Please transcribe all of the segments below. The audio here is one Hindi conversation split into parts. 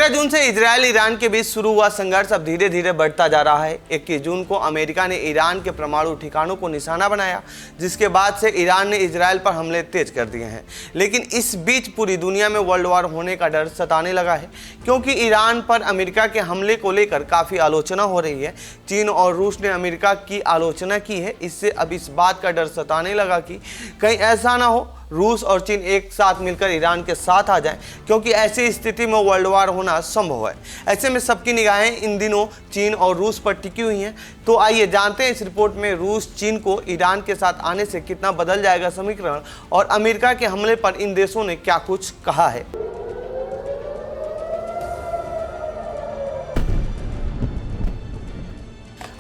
13 जून से इजराइल ईरान के बीच शुरू हुआ संघर्ष अब धीरे धीरे बढ़ता जा रहा है। 21 जून को अमेरिका ने ईरान के परमाणु ठिकानों को निशाना बनाया, जिसके बाद से ईरान ने इजराइल पर हमले तेज कर दिए हैं। लेकिन इस बीच पूरी दुनिया में वर्ल्ड वॉर होने का डर सताने लगा है, क्योंकि ईरान पर अमेरिका के हमले को लेकर काफ़ी आलोचना हो रही है। चीन और रूस ने अमेरिका की आलोचना की है। इससे अब इस बात का डर सताने लगा कि कहीं ऐसा ना हो रूस और चीन एक साथ मिलकर ईरान के साथ आ जाएं, क्योंकि ऐसी स्थिति में वर्ल्ड वॉर होना संभव है। ऐसे में सबकी निगाहें इन दिनों चीन और रूस पर टिकी हुई हैं। तो आइए जानते हैं इस रिपोर्ट में रूस चीन को ईरान के साथ आने से कितना बदल जाएगा समीकरण, और अमेरिका के हमले पर इन देशों ने क्या कुछ कहा है।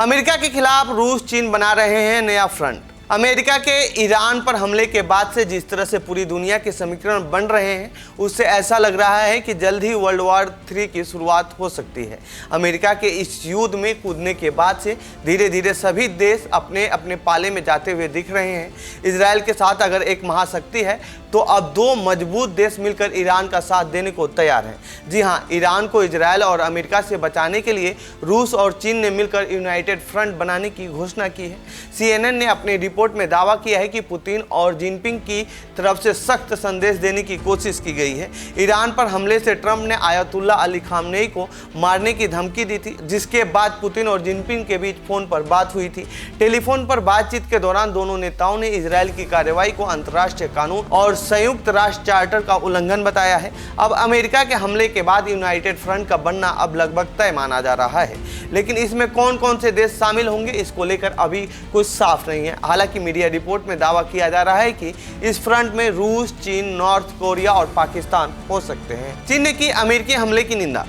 अमेरिका के खिलाफ रूस चीन बना रहे हैं नया फ्रंट। अमेरिका के ईरान पर हमले के बाद से जिस तरह से पूरी दुनिया के समीकरण बन रहे हैं, उससे ऐसा लग रहा है कि जल्द ही वर्ल्ड वॉर 3 की शुरुआत हो सकती है। अमेरिका के इस युद्ध में कूदने के बाद से धीरे धीरे सभी देश अपने अपने पाले में जाते हुए दिख रहे हैं। इजराइल के साथ अगर एक महाशक्ति है, तो अब 2 मजबूत देश मिलकर ईरान का साथ देने को तैयार हैं। जी हाँ, ईरान को इजराइल और अमेरिका से बचाने के लिए रूस और चीन ने मिलकर यूनाइटेड फ्रंट बनाने की घोषणा की है। CNN ने अपने रिपोर्ट में दावा किया है कि पुतिन और जिनपिंग की तरफ से सख्त संदेश देने की कोशिश की गई है। ईरान पर हमले से ट्रंप ने आयतुल्ला अली खामनेई को मारने की धमकी दी थी, जिसके बाद पुतिन और जिनपिंग के बीच फोन पर बात हुई थी। टेलीफोन पर बातचीत के दौरान दोनों नेताओं ने इजराइल की कार्रवाई को अंतर्राष्ट्रीय कानून और संयुक्त राष्ट्र चार्टर का उल्लंघन बताया है। अब अमेरिका के हमले के बाद यूनाइटेड फ्रंट का बनना अब लगभग तय माना जा रहा है, लेकिन इसमें कौन कौन से देश शामिल होंगे इसको लेकर अभी कुछ साफ नहीं है। हालांकि मीडिया रिपोर्ट में दावा किया जा रहा है कि इस फ्रंट में रूस, चीन, नॉर्थ कोरिया और पाकिस्तान हो सकते हैं। चीन ने की अमेरिकी हमले की निंदा।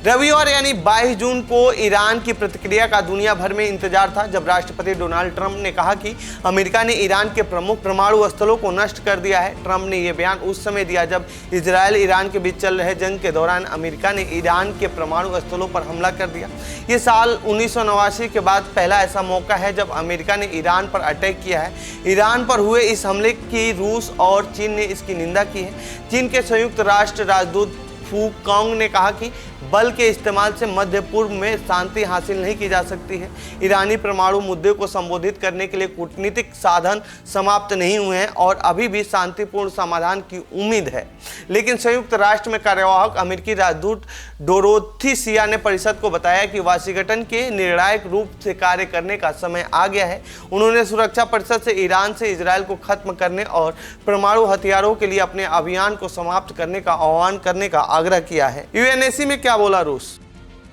रविवार यानी 22 जून को ईरान की प्रतिक्रिया का दुनिया भर में इंतजार था, जब राष्ट्रपति डोनाल्ड ट्रंप ने कहा कि अमेरिका ने ईरान के प्रमुख परमाणु स्थलों को नष्ट कर दिया है। ट्रंप ने यह बयान उस समय दिया जब इजराइल ईरान के बीच चल रहे जंग के दौरान अमेरिका ने ईरान के परमाणु स्थलों पर हमला कर दिया। ये साल 1989 के बाद पहला ऐसा मौका है जब अमेरिका ने ईरान पर अटैक किया है। ईरान पर हुए इस हमले की रूस और चीन ने इसकी निंदा की है। चीन के संयुक्त राष्ट्र राजदूत फू कांग ने कहा कि बल के इस्तेमाल से मध्य पूर्व में शांति हासिल नहीं की जा सकती है। ईरानी परमाणु मुद्दे को संबोधित करने के लिए कूटनीतिक साधन समाप्त नहीं हुए हैं और अभी भी शांतिपूर्ण समाधान की उम्मीद है। लेकिन संयुक्त राष्ट्र में कार्यवाहक अमेरिकी राजदूत डोरोथी सिया ने परिषद को बताया कि वाशिंगटन के निर्णायक रूप से कार्य करने का समय आ गया है। उन्होंने सुरक्षा परिषद से ईरान से इजराइल को खत्म करने और परमाणु हथियारों के लिए अपने अभियान को समाप्त करने का आह्वान करने का आग्रह किया है। UNSC में क्या बोला रूस?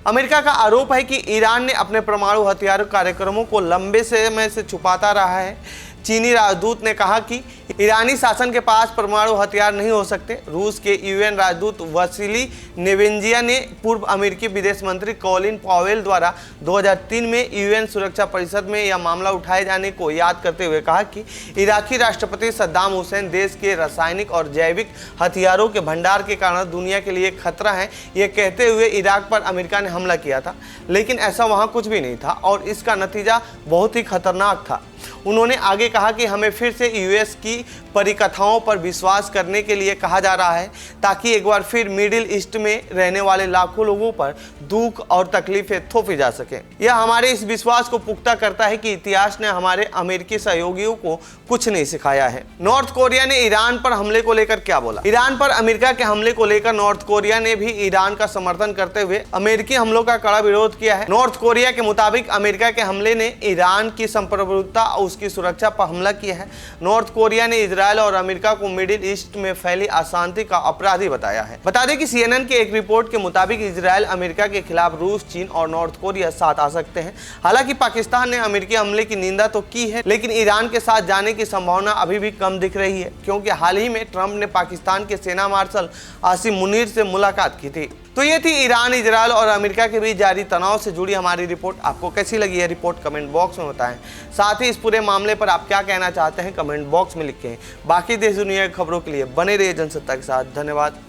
अमेरिका का आरोप है कि ईरान ने अपने परमाणु हथियार कार्यक्रमों को लंबे समय से छुपाता रहा है। चीनी राजदूत ने कहा कि ईरानी शासन के पास परमाणु हथियार नहीं हो सकते। रूस के UN राजदूत वसीली नेवेंजिया ने पूर्व अमेरिकी विदेश मंत्री कॉलिन पॉवेल द्वारा 2003 में UN सुरक्षा परिषद में यह मामला उठाए जाने को याद करते हुए कहा कि इराकी राष्ट्रपति सद्दाम हुसैन देश के रासायनिक और जैविक हथियारों के भंडार के कारण दुनिया के लिए खतरा है। यह कहते हुए इराक पर अमेरिका ने हमला किया था, लेकिन ऐसा वहाँ कुछ भी नहीं था और इसका नतीजा बहुत ही खतरनाक था। उन्होंने आगे कहा कि हमें फिर से US की परिकथाओं पर विश्वास करने के लिए कहा जा रहा है, ताकि एक बार फिर मिडिल ईस्ट में रहने वाले लाखों लोगों पर दुख और तकलीफें थोपी जा सके। यह हमारे इस विश्वास को पुख्ता करता है कि इतिहास ने हमारे अमेरिकी सहयोगियों को कुछ नहीं सिखाया है। नॉर्थ कोरिया ने ईरान पर हमले को लेकर क्या बोला? ईरान पर अमेरिका के हमले को लेकर नॉर्थ कोरिया ने भी ईरान का समर्थन करते हुए अमेरिकी हमलों का कड़ा विरोध किया है। नॉर्थ कोरिया के मुताबिक अमेरिका के हमले ने ईरान की संप्रभुता और उसकी सुरक्षा पर हमला किया है। नॉर्थ कोरिया ने इजराइल और अमेरिका को मिडिल ईस्ट में फैली अशांति का अपराधी बताया है। बता दें कि CNN के एक रिपोर्ट के मुताबिक इजराइल अमेरिका के खिलाफ रूस, चीन और नॉर्थ कोरिया साथ आ सकते हैं। हालांकि पाकिस्तान ने अमेरिकी हमले की निंदा तो की है, लेकिन ईरान के साथ जाने की संभावना अभी भी कम दिख रही है, क्योंकि हाल ही में ट्रंप ने पाकिस्तान के सेना मार्शल आसिम मुनीर से मुलाकात की थी। तो ये थी ईरान, इजराइल और अमेरिका के बीच जारी तनाव से जुड़ी हमारी रिपोर्ट। आपको कैसी लगी है रिपोर्ट कमेंट बॉक्स में बताएं। साथ ही इस पूरे मामले पर आप क्या कहना चाहते हैं कमेंट बॉक्स में लिखें। बाकी देश दुनिया की खबरों के लिए बने रहिए जनसत्ता के साथ। धन्यवाद।